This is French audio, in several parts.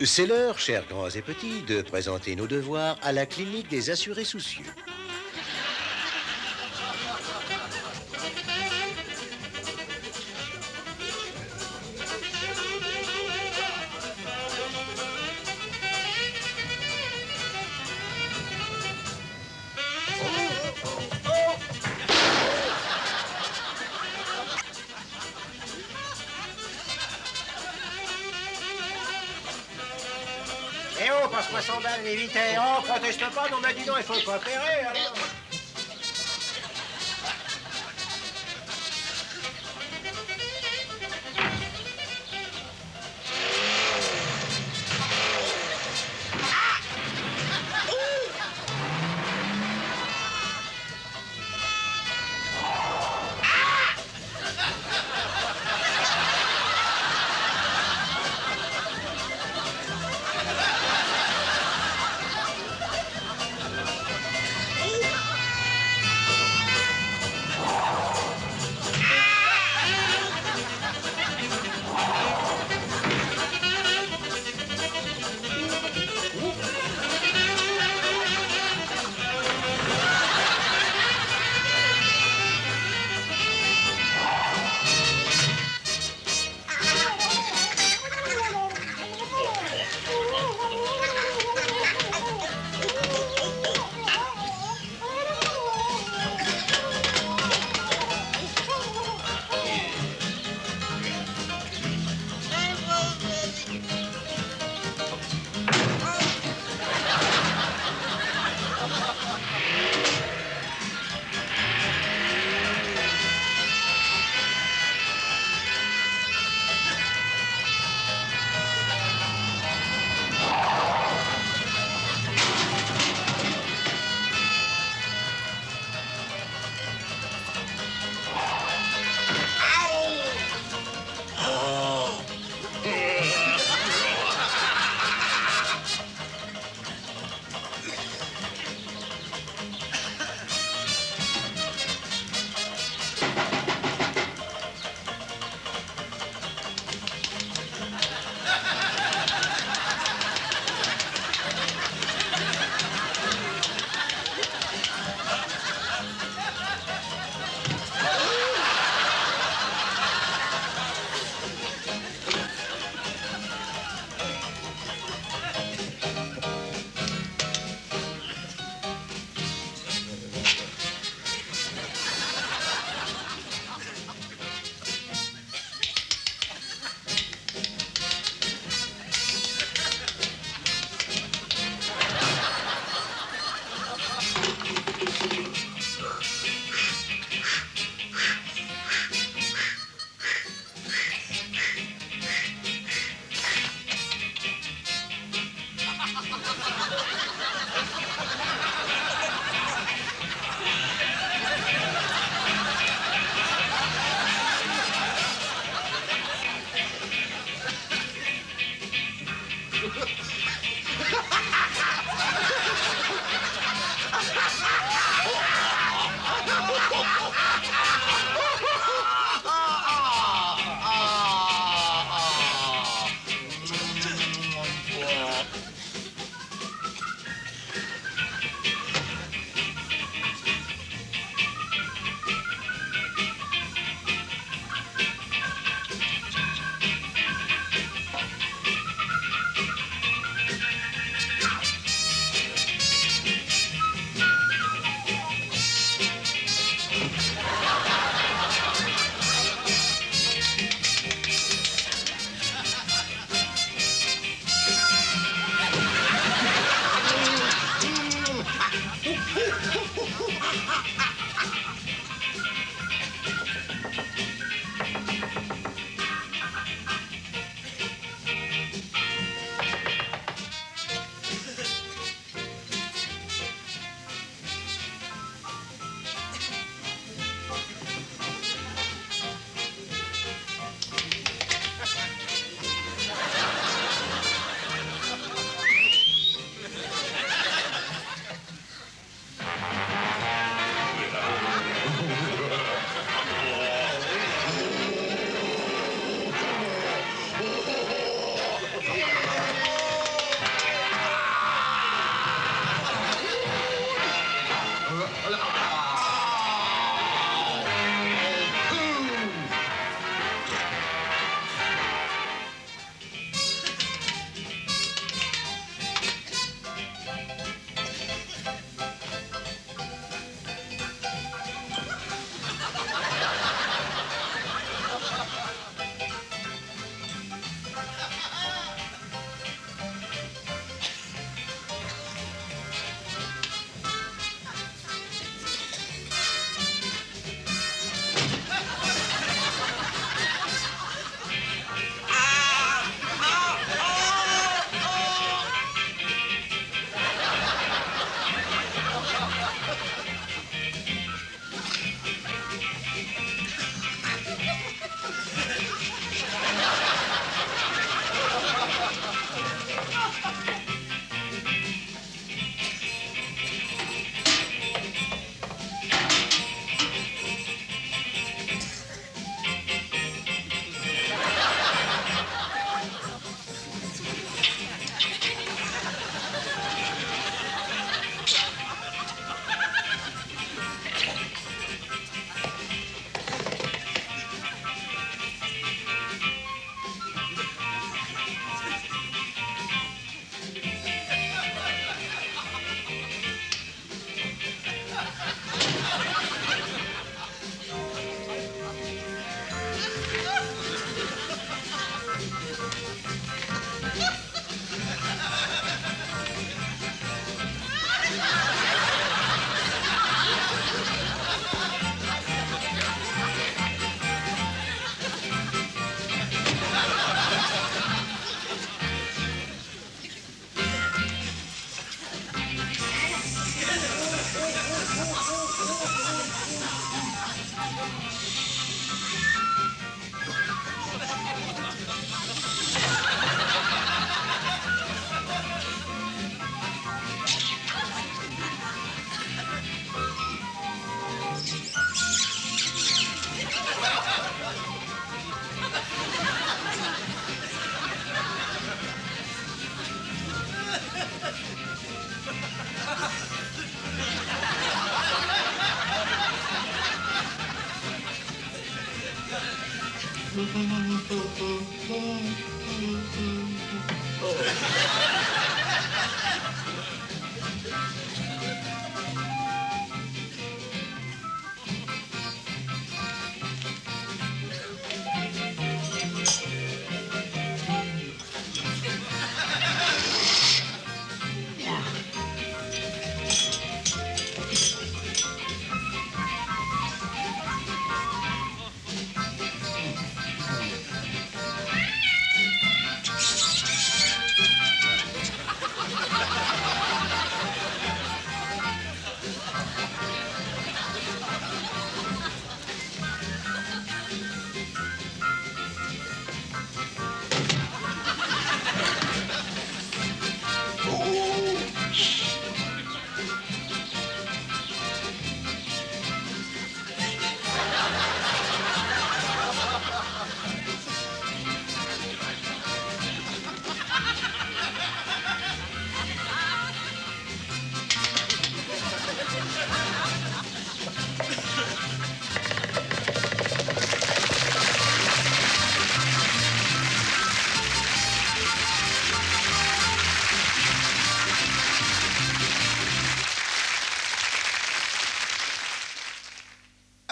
C'est l'heure, chers grands et petits, de présenter nos devoirs à la clinique des assurés soucieux. Eh oh, passe-moi 100 balles, les vite. Eh oh, proteste pas, non, mais dis donc, il faut coopérer, alors.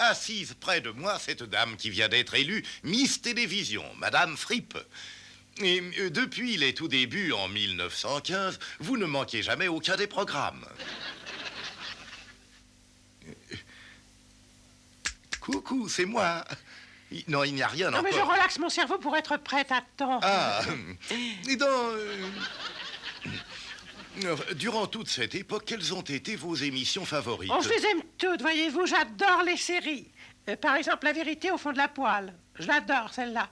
Assise près de moi, cette dame qui vient d'être élue Miss Télévision, Madame Fripp. Et depuis les tout débuts, en 1915, vous ne manquez jamais aucun des programmes. Coucou, c'est moi. Non, il n'y a rien encore. Non, mais je relaxe mon cerveau pour être prête à temps. Ah, et durant toute cette époque, quelles ont été vos émissions favorites? Oh, je les aime toutes, voyez-vous, j'adore les séries. Par exemple, La vérité au fond de la poêle. Je l'adore, celle-là.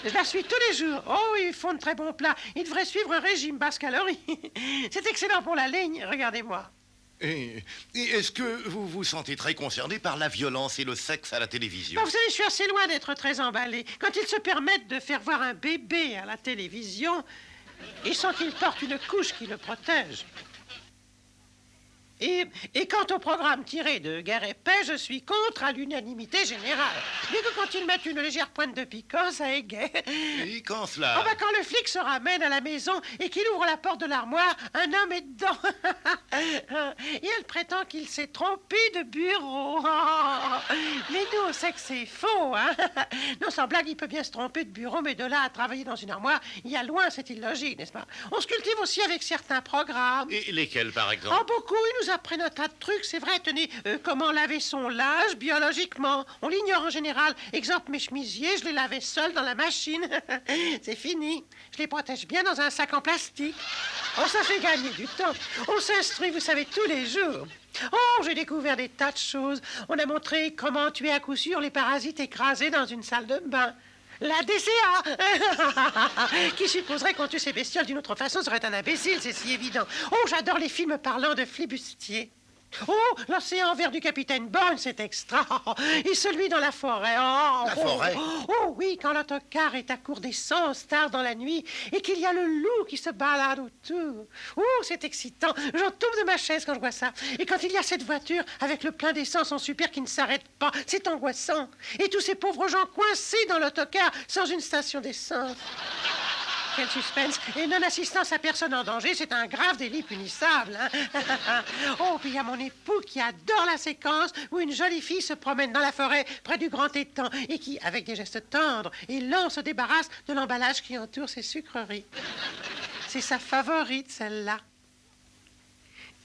Je la suis tous les jours. Oh, ils font de très bons plats. Ils devraient suivre un régime basse calories. C'est excellent pour la ligne, regardez-moi. Et est-ce que vous vous sentez très concerné par la violence et le sexe à la télévision? Bah, vous savez, je suis assez loin d'être très emballé. Quand ils se permettent de faire voir un bébé à la télévision, ils sentent qu'il porte une couche qui le protège. Et quant au programme tiré de Guerre et Paix, je suis contre à l'unanimité générale. Dès que quand ils mettent une légère pointe de piquant, ça égaye. Et quand cela? Oh bah quand le flic se ramène à la maison et qu'il ouvre la porte de l'armoire, un homme est dedans. Et elle prétend qu'il s'est trompé de bureau. Mais nous, on sait que c'est faux, hein. Non, sans blague, il peut bien se tromper de bureau, mais de là à travailler dans une armoire, il y a loin, c'est illogique, n'est-ce pas? On se cultive aussi avec certains programmes. Et lesquels, par exemple? Oh, beaucoup, ils nous apprennent un tas de trucs, c'est vrai. Tenez, comment laver son linge biologiquement. On l'ignore en général. Exemple, mes chemisiers, je les lavais seuls dans la machine. C'est fini. Je les protège bien dans un sac en plastique. Oh, ça fait gagner du temps. On s'instruit, vous savez, tous les jours. Oh, j'ai découvert des tas de choses. On a montré comment tuer à coup sûr les parasites écrasés dans une salle de bain. La DCA Qui supposerait qu'on tue ces bestioles d'une autre façon serait un imbécile, c'est si évident. Oh, j'adore les films parlant de flibustiers. Oh, l'océan vert du capitaine Bourne, c'est extra. Et celui dans la forêt. Oh, La forêt? Oh oui, quand l'autocar est à court d'essence tard dans la nuit et qu'il y a le loup qui se balade autour. Oh, c'est excitant. J'en tombe de ma chaise quand je vois ça. Et quand il y a cette voiture avec le plein d'essence en super qui ne s'arrête pas, c'est angoissant. Et tous ces pauvres gens coincés dans l'autocar sans une station d'essence. Quel suspense. Et non-assistance à personne en danger, c'est un grave délit punissable. Hein? Oh, puis il y a mon époux qui adore la séquence où une jolie fille se promène dans la forêt près du grand étang et qui, avec des gestes tendres et lents, se débarrasse de l'emballage qui entoure ses sucreries. C'est sa favorite, celle-là.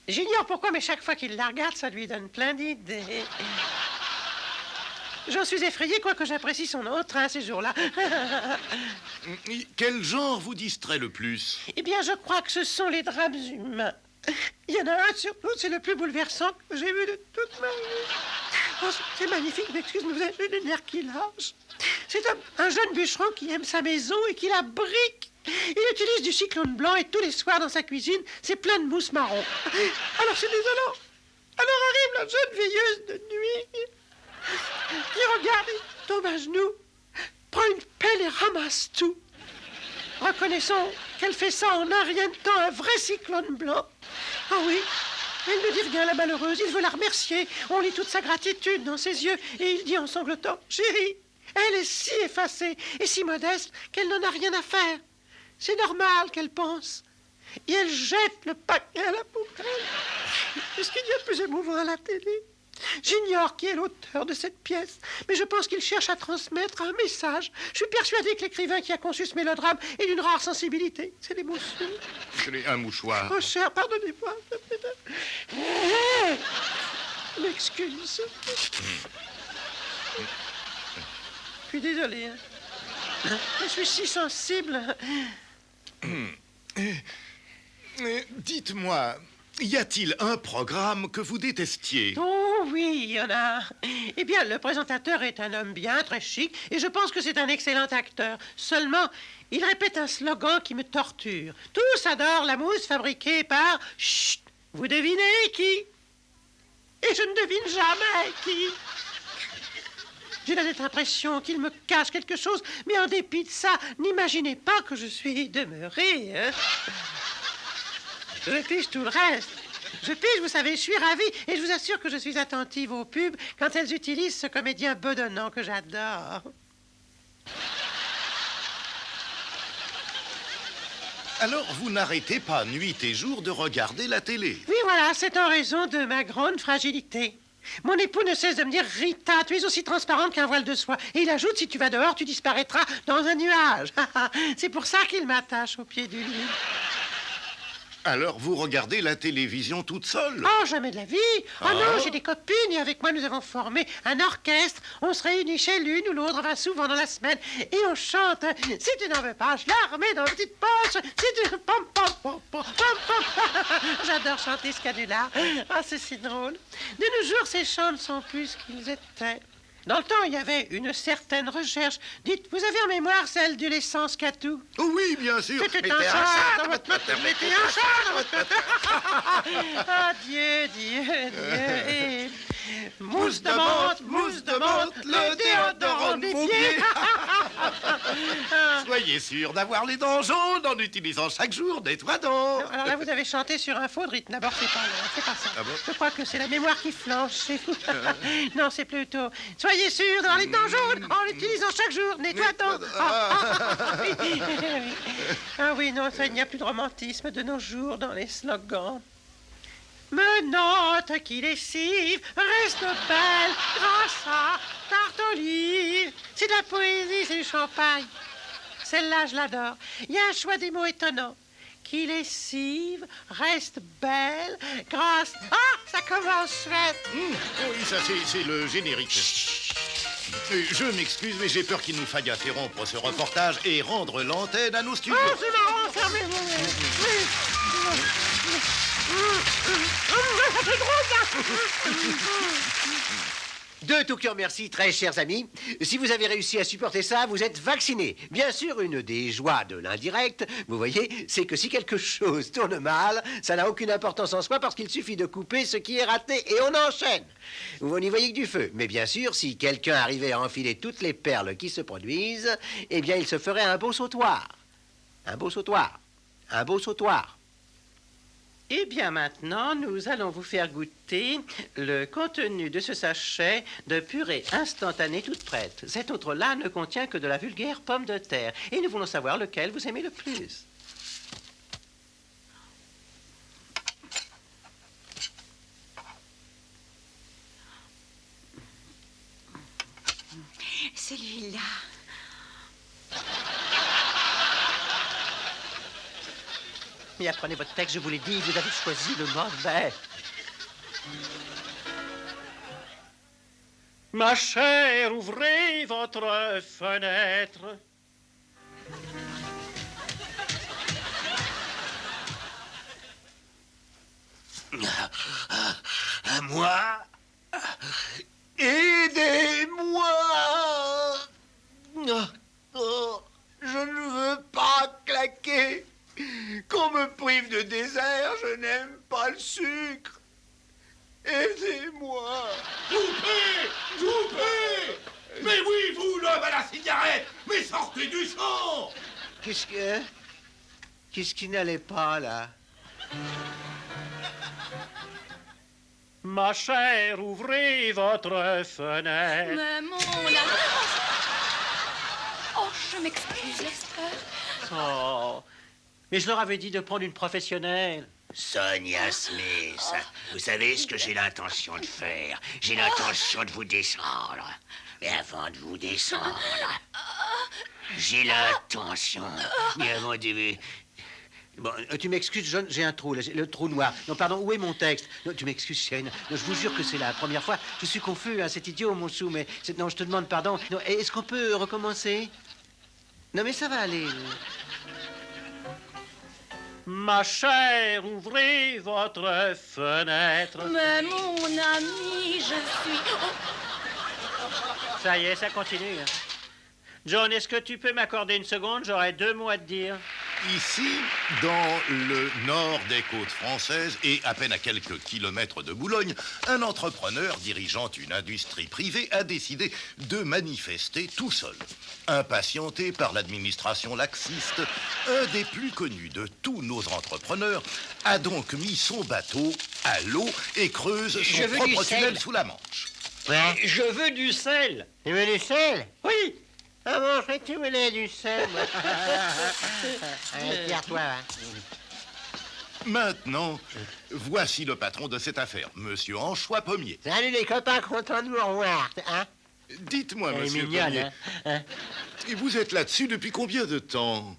J'ignore pourquoi, mais chaque fois qu'il la regarde, ça lui donne plein d'idées. J'en suis effrayée, quoique j'apprécie son entrain ces jours-là. Quel genre vous distrait le plus? Eh bien, je crois que ce sont les drames humains. Il y en a un surtout, c'est le plus bouleversant que j'ai vu de toute ma vie. Oh, c'est magnifique, mais excuse-moi, vous avez les nerfs qui lâchent. C'est un jeune bûcheron qui aime sa maison et qui la brique. Il utilise du cyclone blanc et tous les soirs dans sa cuisine, c'est plein de mousse marron. Alors c'est désolant. Alors arrive la jeune veilleuse de nuit qui regarde, il tombe à genoux, prend une pelle et ramasse tout. Reconnaissons qu'elle fait ça en un rien de temps, un vrai cyclone blanc. Ah oui, elle ne dit rien, la malheureuse, il veut la remercier. On lit toute sa gratitude dans ses yeux et il dit en sanglotant, « Chérie, Elle est si effacée et si modeste qu'elle n'en a rien à faire. C'est normal qu'elle pense. Et elle jette le paquet à la poubelle. C'est ce qu'il y a de plus émouvant à la télé. J'ignore qui est l'auteur de cette pièce, mais je pense qu'il cherche à transmettre un message. Je suis persuadée que l'écrivain qui a conçu ce mélodrame est d'une rare sensibilité. C'est l'émotion. C'est un mouchoir. Oh, cher, pardonnez-moi. M'excuse. Je suis désolée. Je suis si sensible. Dites-moi, y a-t-il un programme que vous détestiez? Oh oui, il y en a. Eh bien, le présentateur est un homme bien, très chic, et je pense que c'est un excellent acteur. Seulement, il répète un slogan qui me torture. Tous adorent la mousse fabriquée par... Chut! Vous devinez qui? Et je ne devine jamais qui. J'ai la nette impression qu'il me cache quelque chose, mais en dépit de ça, n'imaginez pas que je suis demeurée, hein? Je pige tout le reste. Je pige, vous savez, je suis ravie, et je vous assure que je suis attentive aux pubs quand elles utilisent ce comédien bedonnant que j'adore. Alors, vous n'arrêtez pas nuit et jour de regarder la télé? Oui, voilà, c'est en raison de ma grande fragilité. Mon époux ne cesse de me dire, Rita, tu es aussi transparente qu'un voile de soie. Et il ajoute, si tu vas dehors, tu disparaîtras dans un nuage. C'est pour ça qu'il m'attache au pied du lit. Alors, vous regardez la télévision toute seule? Oh, jamais de la vie. Oh non, j'ai des copines et avec moi, nous avons formé un orchestre. On se réunit chez l'une ou l'autre, enfin souvent dans la semaine, et on chante. Si tu n'en veux pas, je la remets dans la petite poche. Si tu... Pom, pom, pom, pom, pom, pom. J'adore chanter ce canular. Ah, c'est si drôle. De nos jours, ces chants ne sont plus ce qu'ils étaient. Dans le temps, il y avait une certaine recherche. Dites, vous avez en mémoire celle de l'essence Catou? Oh oui, bien sûr. C'était un chat dans votre tête. Mettez un chat dans votre tête. Ah, Dieu, Dieu, Dieu. Et... Mousse de menthe, le déodorant des pieds. Soyez sûr d'avoir les dents jaunes en utilisant chaque jour des dents. Alors là, vous avez chanté sur un faux rythme. D'abord, c'est pas ça. Ah bon? Je crois que c'est la mémoire qui flanche chez vous. Non, c'est plutôt... Soyez sûr d'avoir les dents jaunes en l'utilisant chaque jour. Nettoie-dents. Ah oui, non, ça, il n'y a plus de romantisme de nos jours dans les slogans. Menottes qui lessive, reste belle grâce à tarte olive. C'est de la poésie, c'est du champagne. Celle-là, je l'adore. Il y a un choix des mots étonnant. Qui lessive, reste belle grâce... Ah, ça commence chouette. Oui, ça, c'est le générique. Je m'excuse, mais j'ai peur qu'il nous faille interrompre ce reportage et rendre l'antenne à nos studios. Oh, c'est marrant, fermez-vous. C'est drôle, De tout cœur merci, très chers amis. Si vous avez réussi à supporter ça, vous êtes vaccinés. Bien sûr, une des joies de l'indirect, vous voyez, c'est que si quelque chose tourne mal, ça n'a aucune importance en soi parce qu'il suffit de couper ce qui est raté et on enchaîne. Vous n'y voyez que du feu. Mais bien sûr, si quelqu'un arrivait à enfiler toutes les perles qui se produisent, eh bien, il se ferait un beau sautoir. Un beau sautoir. Un beau sautoir. Eh bien, maintenant, nous allons vous faire goûter le contenu de ce sachet de purée instantanée toute prête. Cet autre-là ne contient que de la vulgaire pomme de terre. Et nous voulons savoir lequel vous aimez le plus. Celui-là. Mais apprenez votre texte, je vous l'ai dit, vous avez choisi le mauvais. Ma chère, ouvrez votre fenêtre. À moi? Aidez-moi! Oh, je ne veux pas claquer. Qu'on me prive de dessert, je n'aime pas le sucre. Aidez-moi. Coupez! Coupez! Mais oui, vous, l'homme à la cigarette! Mais sortez du champ! Qu'est-ce qui n'allait pas, là? Ma chère, ouvrez votre fenêtre. Mais mon Je m'excuse, Lester. Oh. Mais je leur avais dit de prendre une professionnelle. Sonia Smith, vous savez ce que j'ai l'intention de faire? J'ai l'intention de vous descendre. Et avant de vous descendre, j'ai l'intention... Mais mon Dieu... Bon, tu m'excuses, John, j'ai un trou, là, le trou noir. Non, pardon, où est mon texte? Non, tu m'excuses, chérie. Non, je vous jure que c'est la première fois. Je suis confus, hein, c'est idiot, mon chou, mais... Non, je te demande pardon. Non, est-ce qu'on peut recommencer? Non, mais ça va aller. Ma chère, ouvrez votre fenêtre. Mais mon ami, je suis... Ça y est, ça continue. Hein. John, est-ce que tu peux m'accorder une seconde? J'aurais 2 mots à te dire. Ici, dans le nord des côtes françaises et à peine à quelques kilomètres de Boulogne, un entrepreneur dirigeant une industrie privée a décidé de manifester tout seul. Impatienté par l'administration laxiste, un des plus connus de tous nos entrepreneurs a donc mis son bateau à l'eau et creuse son propre tunnel sous la Manche. Ouais. Je veux du sel. Tu veux du sel? Oui. Ah bon, je croyais que tu voulais du sel, moi. Allez, tire-toi, hein. Maintenant, voici le patron de cette affaire, Monsieur Anchois Pommier. Salut les copains, content de vous revoir, hein? Dites-moi, Elle est Monsieur mignonne, Pommier, hein? et vous êtes là-dessus depuis combien de temps?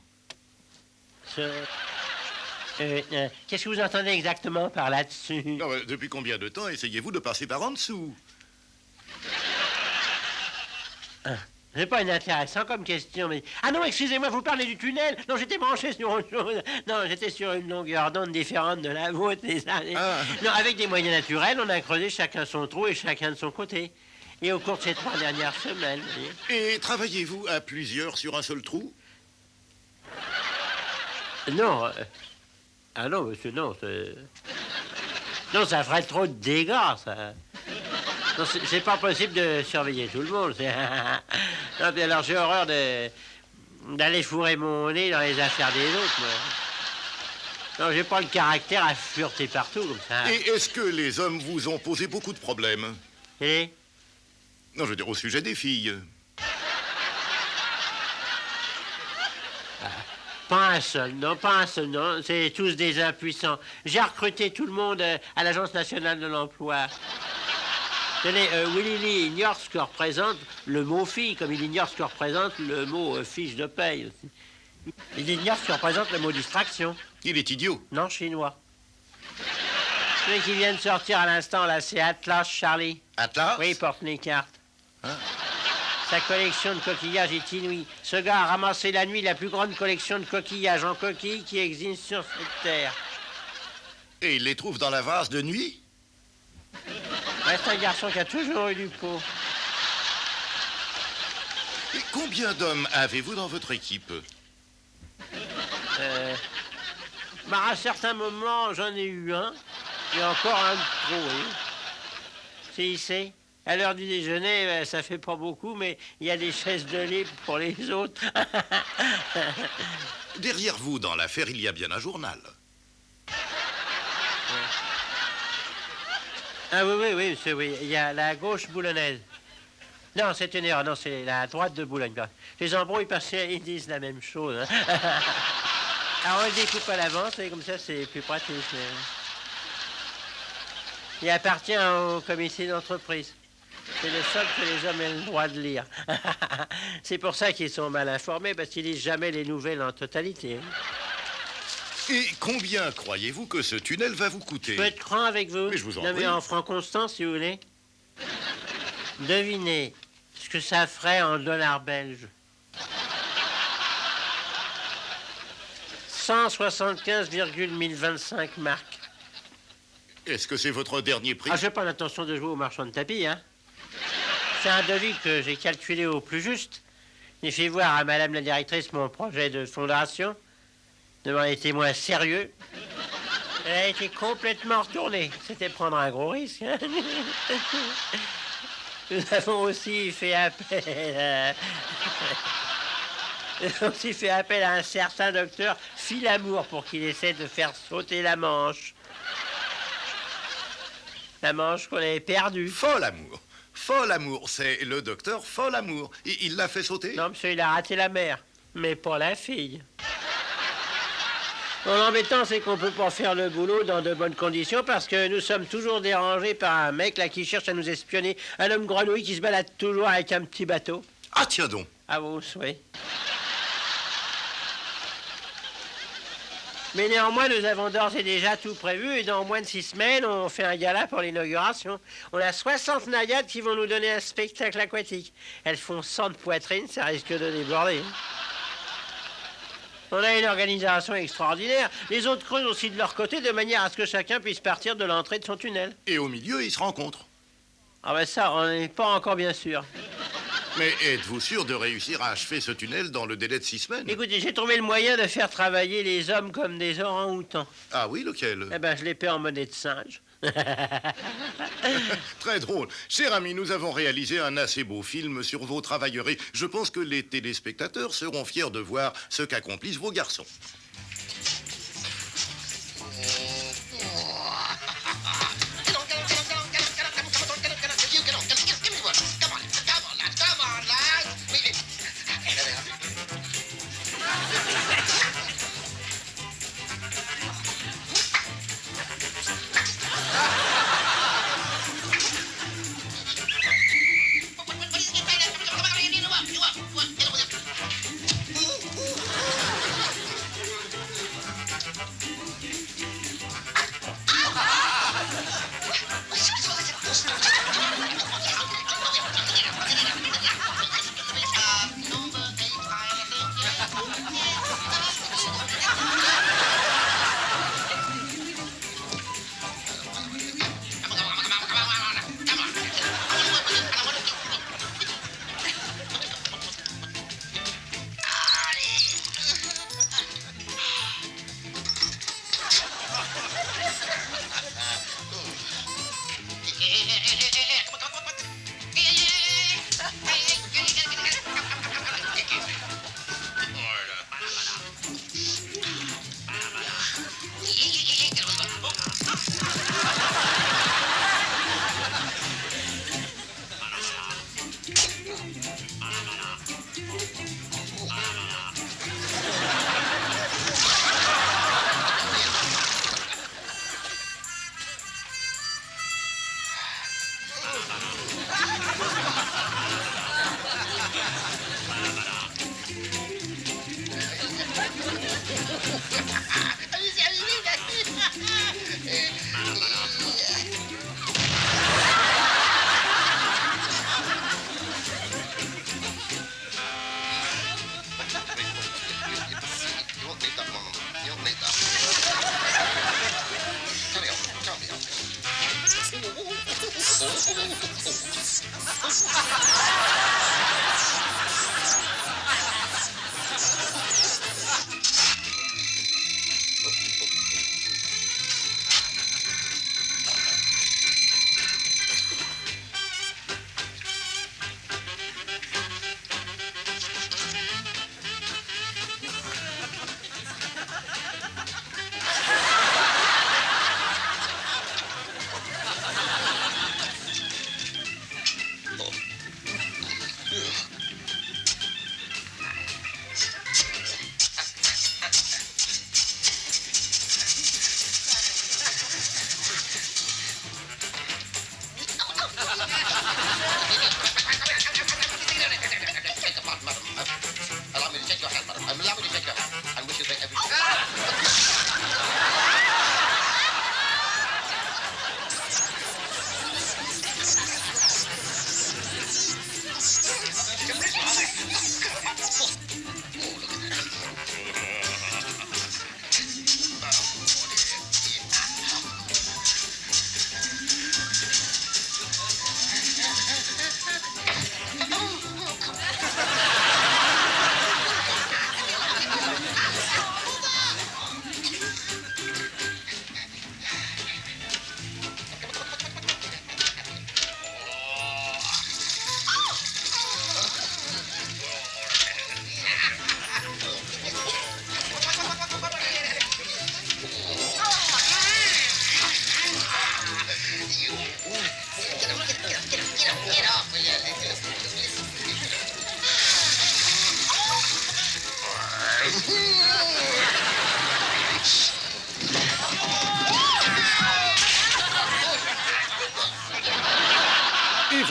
Qu'est-ce que vous entendez exactement par là-dessus? Non, depuis combien de temps essayez-vous de passer par en dessous? C'est pas inintéressant comme question, mais... Ah non, excusez-moi, vous parlez du tunnel? Non, j'étais branché sur autre chose. Non, j'étais sur une longueur d'onde différente de la vôtre. Non, avec des moyens naturels, on a creusé chacun son trou et chacun de son côté. Et au cours de ces 3 dernières semaines, vous voyez. Et travaillez-vous à plusieurs sur un seul trou? Non. Ah non, monsieur, non. Non, ça ferait trop de dégâts, ça. Non, c'est pas possible de surveiller tout le monde. Non, puis alors j'ai horreur d'aller fourrer mon nez dans les affaires des autres, moi. Non, j'ai pas le caractère à fureter partout comme ça. Et est-ce que les hommes vous ont posé beaucoup de problèmes? Et Non, je veux dire au sujet des filles. pas un seul, non, c'est tous des impuissants. J'ai recruté tout le monde à l'Agence nationale de l'emploi. Tenez, Willy Lee ignore ce que représente le mot fille, comme il ignore ce que représente le mot fiche de paye. Il ignore ce que représente le mot distraction. Il est idiot. Non, chinois. Celui qui vient de sortir à l'instant, là, c'est Atlas Charlie. Atlas? Oui, il porte les cartes. Sa collection de coquillages est inouïe. Ce gars a ramassé la nuit la plus grande collection de coquillages en coquilles qui existe sur cette terre. Et il les trouve dans la vase de nuit? Ouais, c'est un garçon qui a toujours eu du pot. Et combien d'hommes avez-vous dans votre équipe? À un certain moment, j'en ai eu un. Et encore un de trop, oui. C'est. À l'heure du déjeuner, ça fait pas beaucoup, mais il y a des chaises de libre pour les autres. Derrière vous, dans l'affaire, il y a bien un journal. Ah oui, monsieur, oui. Il y a la gauche boulonnaise. Non, c'est une erreur. Non, c'est la droite de Boulogne. Les embrouilles, parce qu'ils disent la même chose. Hein. Alors, on le découpe à l'avance, et comme ça, c'est plus pratique. Il appartient au comité d'entreprise. C'est le seul que les hommes aient le droit de lire. C'est pour ça qu'ils sont mal informés, parce qu'ils lisent jamais les nouvelles en totalité. Et combien croyez-vous que ce tunnel va vous coûter? Je peux être franc avec vous? Mais je vous en Non, prie. mais en franc constant, si vous voulez. Devinez ce que ça ferait en dollars belges. 175,1025 marques. Est-ce que c'est votre dernier prix? Ah, j'ai pas l'intention de jouer au marchand de tapis, hein. C'est un devis que j'ai calculé au plus juste. J'ai fait voir à madame la directrice mon projet de fondation, devant les témoins sérieux. Elle a été complètement retournée. C'était prendre un gros risque. Hein. Nous avons aussi fait appel à un certain docteur Philamour pour qu'il essaie de faire sauter la Manche. La Manche qu'on avait perdue. Folle amour. Folamour, c'est le docteur Folamour. Il l'a fait sauter? Non, monsieur, il a raté la mère, mais pas la fille. Bon, l'embêtant, c'est qu'on peut pas faire le boulot dans de bonnes conditions parce que nous sommes toujours dérangés par un mec là qui cherche à nous espionner. Un homme grenouille qui se balade toujours avec un petit bateau. Ah, tiens donc. À vos souhaits. Mais néanmoins, nous avons d'ores et déjà tout prévu et dans moins de 6 semaines, on fait un gala pour l'inauguration. On a 60 naïades qui vont nous donner un spectacle aquatique. Elles font 100 de poitrine, ça risque de déborder. On a une organisation extraordinaire. Les autres creusent aussi de leur côté de manière à ce que chacun puisse partir de l'entrée de son tunnel. Et au milieu, ils se rencontrent. Ah ben ça, on n'est pas encore bien sûr. Mais êtes-vous sûr de réussir à achever ce tunnel dans le délai de 6 semaines? Écoutez, j'ai trouvé le moyen de faire travailler les hommes comme des orang-outans. Ah oui, lequel? Eh ben, je les paie en monnaie de singe. Très drôle. Cher ami, nous avons réalisé un assez beau film sur vos travailleries. Je pense que les téléspectateurs seront fiers de voir ce qu'accomplissent vos garçons.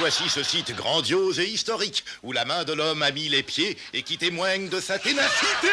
voici ce site grandiose et historique où la main de l'homme a mis les pieds et qui témoigne de sa ténacité.